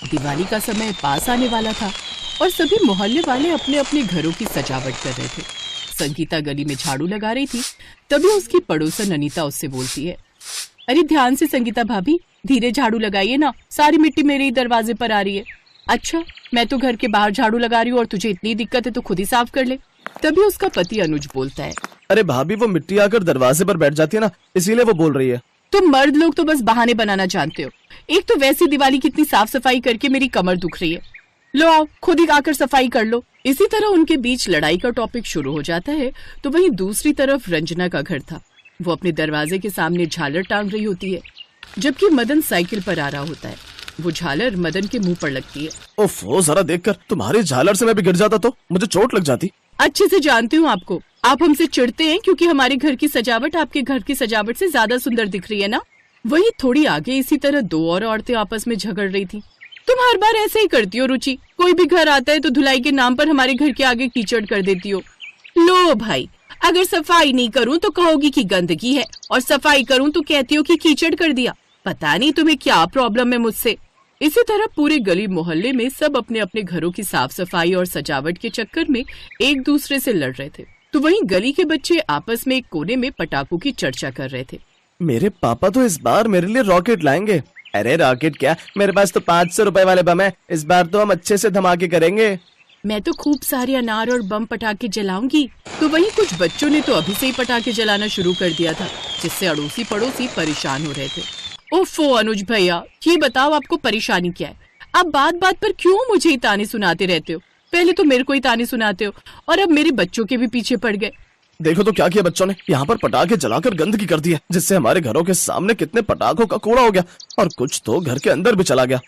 दिवाली का समय पास आने वाला था और सभी मोहल्ले वाले अपने अपने घरों की सजावट कर रहे थे। संगीता गली में झाड़ू लगा रही थी, तभी उसकी पड़ोसन अनीता उससे बोलती है, अरे ध्यान से संगीता भाभी, धीरे झाड़ू लगाइए ना, सारी मिट्टी मेरे ही दरवाजे पर आ रही है। अच्छा, मैं तो घर के बाहर झाड़ू लगा रही हूँ और तुझे इतनी दिक्कत है तो खुद ही साफ कर ले। तभी उसका पति अनुज बोलता है, अरे भाभी, वो मिट्टी आकर दरवाजे पर बैठ जाती है ना, इसीलिए वो बोल रही है। तुम मर्द लोग तो बस बहाने बनाना जानते हो। एक तो वैसी दिवाली की इतनी साफ सफाई करके मेरी कमर दुख रही है, लो आओ खुद ही आकर सफाई कर लो। इसी तरह उनके बीच लड़ाई का टॉपिक शुरू हो जाता है। तो वहीं दूसरी तरफ रंजना का घर था। वो अपने दरवाजे के सामने झालर टांग रही होती है, जबकि मदन साइकिल पर आ रहा होता है। वो झालर मदन के मुंह पर लगती है। ओफो, जरा देखकर, तुम्हारी झालर से मैं भी गिर जाता तो मुझे चोट लग जाती। अच्छे से जानती हूँ आपको, आप हमसे चिढ़ते हैं क्योंकि हमारे घर की सजावट आपके घर की सजावट से ज्यादा सुंदर दिख रही है ना। वहीं थोड़ी आगे इसी तरह दो और औरतें आपस में झगड़ रही थी। तुम हर बार ऐसे ही करती हो रुचि, कोई भी घर आता है तो धुलाई के नाम पर हमारे घर के आगे कीचड़ कर देती हो। लो भाई, अगर सफाई नहीं करूं तो कहोगी कि गंदगी है, और सफाई करूं तो कहती हो कि कीचड़ कर दिया। पता नहीं तुम्हें क्या प्रॉब्लम है मुझसे। इसी तरह पूरे गली मोहल्ले में सब अपने अपने घरों की साफ सफाई और सजावट के चक्कर में एक दूसरे से लड़ रहे थे। तो वहीं गली के बच्चे आपस में एक कोने में पटाखों की चर्चा कर रहे थे। मेरे पापा तो इस बार मेरे लिए रॉकेट लाएंगे। अरे रॉकेट क्या, मेरे पास तो 500 रुपए वाले बम है। इस बार तो हम अच्छे से धमाके करेंगे। मैं तो खूब सारे अनार और बम पटाखे जलाऊंगी। तो वहीं कुछ बच्चों ने तो अभी से ही पटाखे जलाना शुरू कर दिया था, जिससे अड़ोसी पड़ोसी परेशान हो रहे थे। ओफो अनुज भैया, ये बताओ आपको परेशानी क्या है? आप बात बात पर क्यों मुझे ही ताने सुनाते रहते हो? पहले तो मेरे को ही ताने सुनाते हो और अब मेरे बच्चों के भी पीछे पड़ गए। देखो तो क्या किया बच्चों ने, यहाँ पर पटाखे जलाकर गंदगी कर दी है, जिससे हमारे घरों के सामने कितने पटाखों का कूड़ा हो गया और कुछ तो घर के अंदर भी चला गया।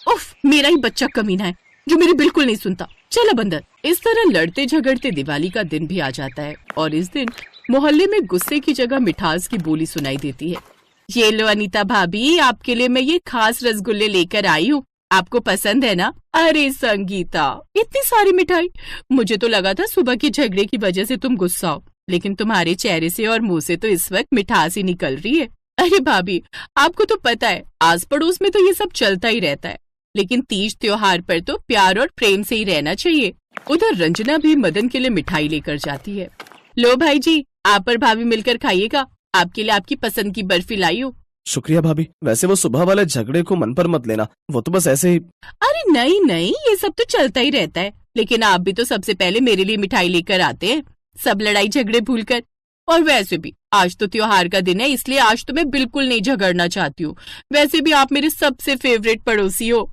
उफ, मेरा ही बच्चा कमीना है जो मेरी बिल्कुल नहीं सुनता। चल अब अंदर। इस तरह लड़ते झगड़ते दिवाली का दिन भी आ जाता है और इस दिन मोहल्ले में गुस्से की जगह मिठास की बोली सुनाई देती है। ये लो अनीता भाभी, आपके लिए मैं ये खास रसगुल्ले लेकर आई हूँ, आपको पसंद है ना? अरे संगीता, इतनी सारी मिठाई! मुझे तो लगा था सुबह के झगड़े की वजह से तुम गुस्सा हो, लेकिन तुम्हारे चेहरे से और मुंह से तो इस वक्त मिठास ही निकल रही है। अरे भाभी, आपको तो पता है आस पड़ोस में तो ये सब चलता ही रहता है, लेकिन तीज त्योहार पर तो प्यार और प्रेम से ही रहना चाहिए। उधर रंजना भी मदन के लिए मिठाई लेकर जाती है। लो भाई जी, आप और भाभी मिलकर खाइएगा, आपके लिए आपकी पसंद की बर्फी लाई हूँ। शुक्रिया भाभी। वैसे वो सुबह वाले झगड़े को मन पर मत लेना, वो तो बस ऐसे ही। अरे नहीं नहीं, ये सब तो चलता ही रहता है, लेकिन आप भी तो सबसे पहले मेरे लिए मिठाई लेकर आते हैं, सब लड़ाई झगड़े भूलकर। और वैसे भी आज तो त्योहार का दिन है, इसलिए आज तो मैं बिल्कुल नहीं झगड़ना चाहती हूँ। वैसे भी आप मेरे सबसे फेवरेट पड़ोसी हो।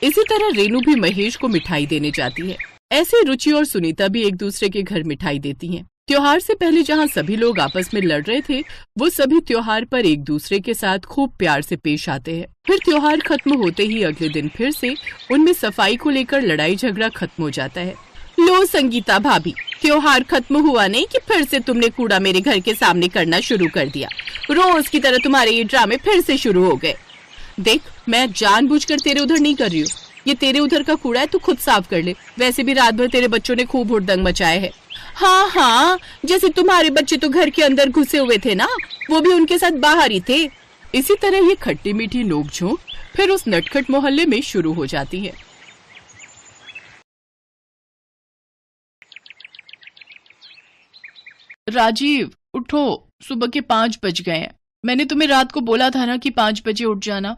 इसी तरह रेनू भी महेश को मिठाई देने जाती है। ऐसे रुचि और सुनीता भी एक दूसरे के घर मिठाई देती हैं। त्योहार से पहले जहाँ सभी लोग आपस में लड़ रहे थे, वो सभी त्योहार पर एक दूसरे के साथ खूब प्यार से पेश आते हैं। फिर त्योहार खत्म होते ही अगले दिन फिर से उनमें सफाई को लेकर लड़ाई झगड़ा खत्म हो जाता है। लो संगीता भाभी, त्योहार खत्म हुआ नहीं कि फिर से तुमने कूड़ा मेरे घर के सामने करना शुरू कर दिया। रोज की तरह तुम्हारे ये ड्रामे फिर से शुरू हो गए। देख, मैं जानबूझकर तेरे उधर नहीं कर रही हूँ, ये तेरे उधर का कूड़ा है, तू खुद साफ कर ले। वैसे भी रात भर तेरे बच्चों ने खूब हुड़दंग मचाए है। हाँ हाँ, जैसे तुम्हारे बच्चे तो घर के अंदर घुसे हुए थे ना, वो भी उनके साथ बाहर ही थे। इसी तरह ये खट्टी मीठी नोक-झोंक फिर उस नटखट मोहल्ले में शुरू हो जाती है। राजीव उठो, सुबह के 5 बज गए हैं। मैंने तुम्हें रात को बोला था ना कि 5 बजे उठ जाना।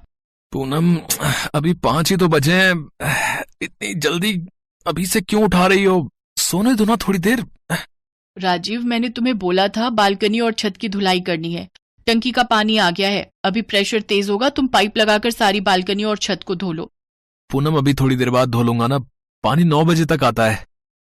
पूनम, अभी 5 ही तो बजे हैं, इतनी जल्दी अभी से क्यों उठा रही हो? सोने दो ना थोड़ी देर। राजीव, मैंने तुम्हें बोला था बालकनी और छत की धुलाई करनी है। टंकी का पानी आ गया है, अभी प्रेशर तेज होगा, तुम पाइप लगाकर सारी बालकनी और छत को धो लो। पूनम, अभी थोड़ी देर बाद धो लूंगा ना, पानी 9 बजे तक आता है।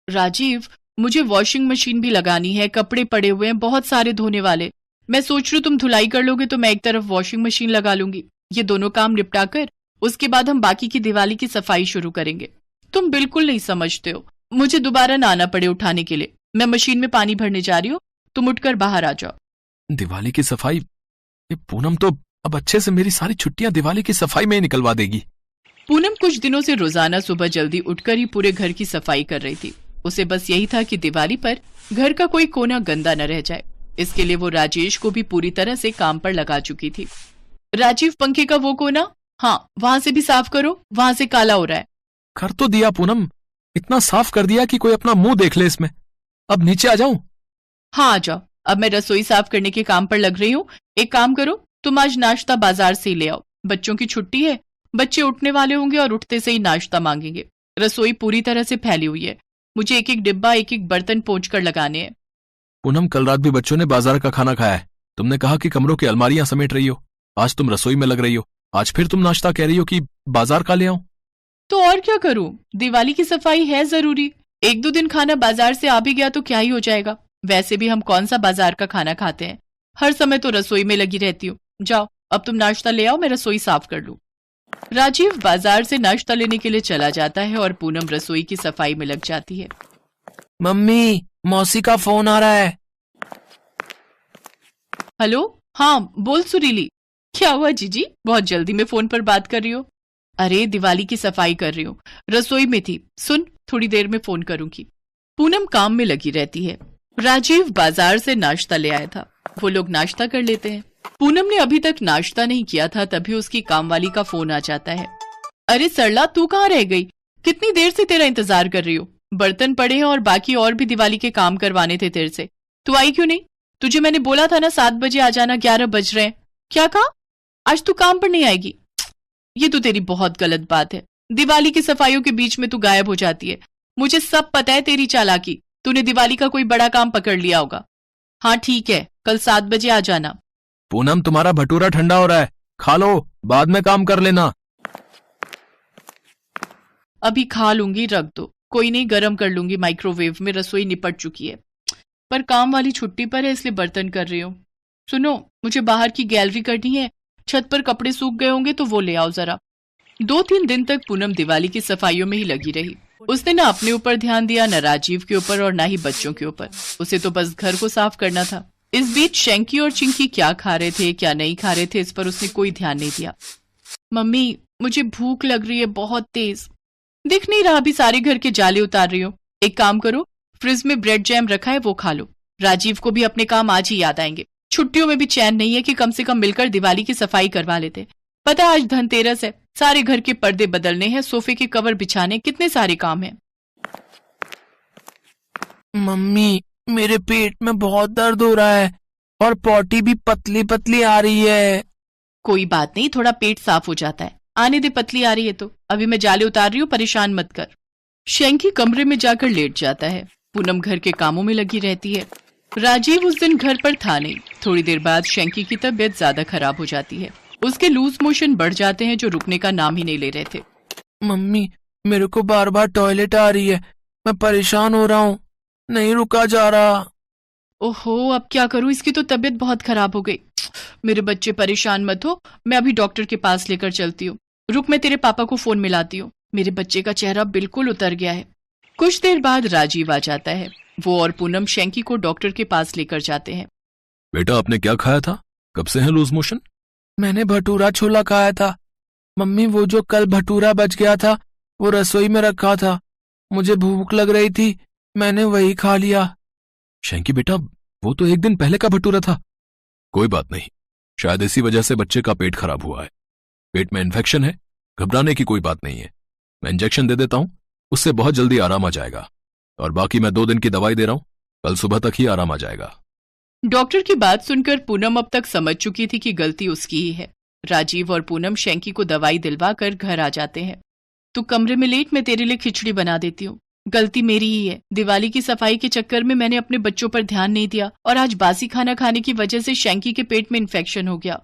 राजीव, मुझे वॉशिंग मशीन भी लगानी है, कपड़े पड़े हुए हैं बहुत सारे धोने वाले। मैं सोच रही हूँ तुम धुलाई कर लोगे तो मैं एक तरफ वॉशिंग मशीन लगा लूंगी। ये दोनों काम निपटा कर उसके बाद हम बाकी की दिवाली की सफाई शुरू करेंगे। तुम बिल्कुल नहीं समझते हो, मुझे दोबारा ना आना पड़े उठाने के लिए। मैं मशीन में पानी भरने जा रही हूँ, तुम उठकर बाहर आ जाओ। दिवाली की सफाई? ये पूनम तो अब अच्छे से मेरी सारी छुट्टियां दिवाली की सफाई में ही निकलवा देगी। पूनम कुछ दिनों से रोजाना सुबह जल्दी उठकर ही पूरे घर की सफाई कर रही थी। उसे बस यही था कि दिवाली पर घर का कोई कोना गंदा न रह जाए। इसके लिए वो राजेश को भी पूरी तरह से काम पर लगा चुकी थी। राजीव, पंखे का वो कोना? हाँ, वहां से भी साफ करो, वहां से काला हो रहा है। कर तो दिया पूनम, इतना साफ कर दिया कि कोई अपना मुंह देख ले इसमें। अब नीचे आ जाऊं? हाँ आ जाओ, अब मैं रसोई साफ करने के काम पर लग रही हूँ। एक काम करो, तुम आज नाश्ता बाजार से ही ले आओ। बच्चों की छुट्टी है, बच्चे उठने वाले होंगे और उठते से ही नाश्ता मांगेंगे। रसोई पूरी तरह से फैली हुई है, मुझे एक एक डिब्बा एक एक बर्तन पोंछ कर लगाने हैं। पूनम, कल रात भी बच्चों ने बाजार का खाना खाया है। तुमने कहा कि कमरों की अलमारियां समेट रही हो, आज तुम रसोई में लग रही हो। आज फिर तुम नाश्ता कह रही हो कि बाजार का ले आऊं? तो और क्या करूं, दिवाली की सफाई है जरूरी। एक दो दिन खाना बाजार से आ भी गया तो क्या ही हो जाएगा। वैसे भी हम कौन सा बाजार का खाना खाते हैं, हर समय तो रसोई में लगी रहती हूँ। जाओ अब तुम नाश्ता ले आओ, मैं रसोई साफ कर लूं। राजीव बाजार से नाश्ता लेने के लिए चला जाता है और पूनम रसोई की सफाई में लग जाती है। मम्मी, मौसी का फोन आ रहा है। हेलो, हाँ बोल सुरीली। क्या हुआ जीजी, बहुत जल्दी में फोन पर बात कर रही हो? अरे दिवाली की सफाई कर रही हूँ, रसोई में थी। सुन, थोड़ी देर में फोन करूंगी। पूनम काम में लगी रहती है। राजीव बाजार से नाश्ता ले आया था, वो लोग नाश्ता कर लेते हैं। पूनम ने अभी तक नाश्ता नहीं किया था, तभी उसकी कामवाली का फोन आ जाता है। अरे सरला, तू कहाँ रह गई? कितनी देर से तेरा इंतजार कर रही हूँ। बर्तन पड़े हैं और बाकी और भी दिवाली के काम करवाने थे तेरे से। तू आई क्यों नहीं? तुझे मैंने बोला था ना 7 बजे आ जाना, 11 बज रहे हैं। क्या कहा? आज तू काम पर नहीं आएगी? ये तो तेरी बहुत गलत बात है। दिवाली की सफाइयों के बीच में तू गायब हो जाती है। मुझे सब पता है तेरी चालाकी। तूने दिवाली का कोई बड़ा काम पकड़ लिया होगा। हाँ ठीक है, कल 7 बजे आ जाना। पूनम, तुम्हारा भटूरा ठंडा हो रहा है, खा लो, बाद में काम कर लेना। अभी खा लूंगी, रख दो। कोई नहीं, गर्म कर लूंगी माइक्रोवेव में, रसोई निपट चुकी है। पर काम वाली छुट्टी पर है, इसलिए बर्तन कर रही हूँ। सुनो, मुझे बाहर की गैलरी करनी है, छत पर कपड़े सूख गए होंगे तो वो ले आओ जरा। 2-3 दिन तक पूनम दिवाली की सफाइयों में ही लगी रही। उसने ना अपने ऊपर ध्यान दिया, न राजीव के ऊपर और ना ही बच्चों के ऊपर। उसे तो बस घर को साफ करना था। इस बीच शैंकी और चिंकी क्या खा रहे थे क्या नहीं खा रहे थे, इस पर उसने कोई ध्यान नहीं दिया। मम्मी, मुझे भूख लग रही है बहुत तेज। दिख नहीं रहा, अभी सारे घर के जाले उतार रही हूँ। एक काम करो, फ्रिज में ब्रेड जैम रखा है, वो खा लो। राजीव को भी अपने काम आज ही याद आएंगे। छुट्टियों में भी चैन नहीं है कि कम से कम मिलकर दिवाली की सफाई करवा लेते। पता है आज धनतेरस है, सारे घर के पर्दे बदलने हैं, सोफे के कवर बिछाने, कितने सारे काम हैं। मम्मी, मेरे पेट में बहुत दर्द हो रहा है और पॉटी भी पतली पतली आ रही है। कोई बात नहीं, थोड़ा पेट साफ हो जाता है। आने दे, पतली आ रही है तो। अभी मैं जाले उतार रही हूँ, परेशान मत कर। शैंकी कमरे में जाकर लेट जाता है। पूनम घर के कामों में लगी रहती है। राजीव उस दिन घर पर था नहीं। थोड़ी देर बाद शैंकी की तबीयत ज्यादा खराब हो जाती है। उसके लूज मोशन बढ़ जाते हैं जो रुकने का नाम ही नहीं ले रहे थे। मम्मी, मेरे को बार बार टॉयलेट आ रही है, मैं परेशान हो रहा हूँ, नहीं रुका जा रहा। ओहो, अब क्या करूं, इसकी तो तबीयत बहुत खराब हो गई। मेरे बच्चे परेशान मत हो, मैं अभी डॉक्टर के पास लेकर चलती हूँ। रुक, मैं तेरे पापा को फोन मिलाती हूँ। मेरे बच्चे का चेहरा बिल्कुल उतर गया है। कुछ देर बाद राजीव आ जाता है। वो और पूनम शैंकी को डॉक्टर के पास लेकर जाते हैं। बेटा, आपने क्या खाया था? कब से है लूज मोशन? मैंने भटूरा छोला खाया था। मम्मी, वो जो कल भटूरा बच गया था वो रसोई में रखा था, मुझे भूख लग रही थी, मैंने वही खा लिया। शैंकी बेटा, वो तो 1 दिन पहले का भटूरा था। कोई बात नहीं, शायद इसी वजह से बच्चे का पेट खराब हुआ है। पेट में इन्फेक्शन है, घबराने की कोई बात नहीं है। मैं इंजेक्शन दे देता हूं, उससे बहुत जल्दी आराम आ जाएगा। और बाकी मैं 2 दिन की दवाई दे रहा हूं, कल सुबह तक ही आराम आ जाएगा। डॉक्टर की बात सुनकर पूनम अब तक समझ चुकी थी कि गलती उसकी ही है। राजीव और पूनम शैंकी को दवाई दिलवा कर घर आ जाते हैं। तू कमरे में लेट, मैं तेरे लिए खिचड़ी बना देती हूँ। गलती मेरी ही है। दिवाली की सफाई के चक्कर में मैंने अपने बच्चों पर ध्यान नहीं दिया और आज बासी खाना खाने की वजह से शैंकी के पेट में इन्फेक्शन हो गया।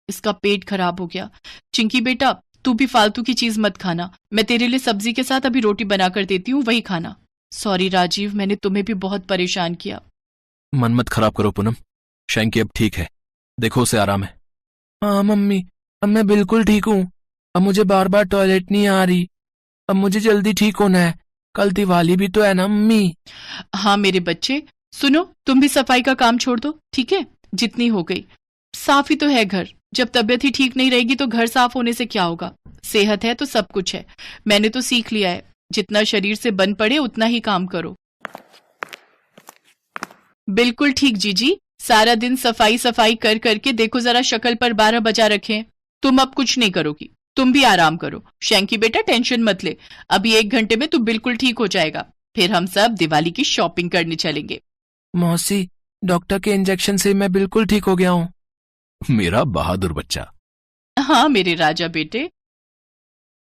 इसका पेट खराब हो गया। चिंकी बेटा, तू भी फालतू की चीज मत खाना। मैं तेरे लिए सब्जी के साथ अभी रोटी बनाकर देती हूँ, वही खाना। सॉरी राजीव, मैंने तुम्हें भी बहुत परेशान किया। मन मत खराब करो पूनम, शैंकी अब ठीक है, देखो उसे आराम है। हाँ मम्मी, अब मैं बिल्कुल ठीक हूँ। अब मुझे बार बार टॉयलेट नहीं आ रही। अब मुझे जल्दी ठीक होना है, कल दिवाली भी तो है ना मम्मी। हाँ मेरे बच्चे, सुनो, तुम भी सफाई का काम छोड़ दो, ठीक है? जितनी हो गई, साफ ही तो है घर। जब तबीयत ही ठीक नहीं रहेगी तो घर साफ होने से क्या होगा? सेहत है तो सब कुछ है। मैंने तो सीख लिया है, जितना शरीर से बन पड़े उतना ही काम करो। बिल्कुल ठीक जीजी, सारा दिन सफाई सफाई कर करके देखो जरा शक्ल पर 12 बजा रखे हैं। तुम अब कुछ नहीं करोगी, तुम भी आराम करो। शैंकी बेटा टेंशन मत ले, अभी 1 घंटे में तू बिल्कुल ठीक हो जाएगा। फिर हम सब दिवाली की शॉपिंग करने चलेंगे। मौसी, डॉक्टर के इंजेक्शन से मैं बिल्कुल ठीक हो गया हूँ। मेरा बहादुर बच्चा। हाँ मेरे राजा बेटे,